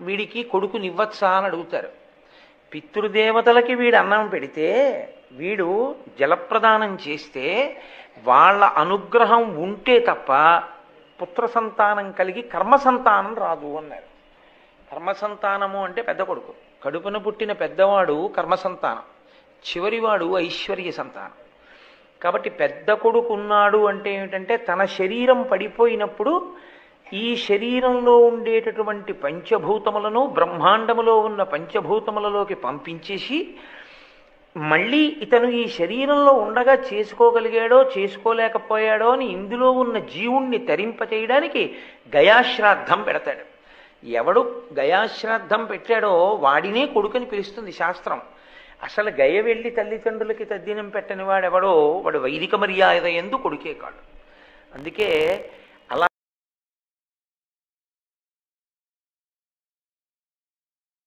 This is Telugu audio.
వీడికి కొడుకునివ్వచ్చా అని అడుగుతారు. పితృదేవతలకి వీడు అన్నం పెడితే, వీడు జలప్రదానం చేస్తే వాళ్ళ అనుగ్రహం ఉంటే తప్ప పుత్ర సంతానం కలిగి కర్మ సంతానం రాదు అన్నారు. కర్మ సంతానము అంటే పెద్ద కొడుకు, కడుపున పుట్టిన పెద్దవాడు కర్మ సంతానం, చివరివాడు ఐశ్వర్య సంతానం. కాబట్టి పెద్ద కొడుకు ఉన్నాడు అంటే ఏమిటంటే తన శరీరం పడిపోయినప్పుడు ఈ శరీరంలో ఉండేటటువంటి పంచభూతములను బ్రహ్మాండములో ఉన్న పంచభూతములలోకి పంపించేసి మళ్ళీ ఇతను ఈ శరీరంలో ఉండగా చేసుకోగలిగాడో చేసుకోలేకపోయాడో అని ఇందులో ఉన్న జీవుణ్ణి తరింపచేయడానికి గయాశ్రాద్ధం పెడతాడు. ఎవడు గయాశ్రాద్ధం పెట్టాడో వాడినే కొడుకుని పిలుస్తుంది శాస్త్రం. అసలు గయ వెళ్ళి తల్లిదండ్రులకి తద్దినం పెట్టని వాడెవడో వాడు వైదిక మర్యాద యందు కొడుకే కాడు. అందుకే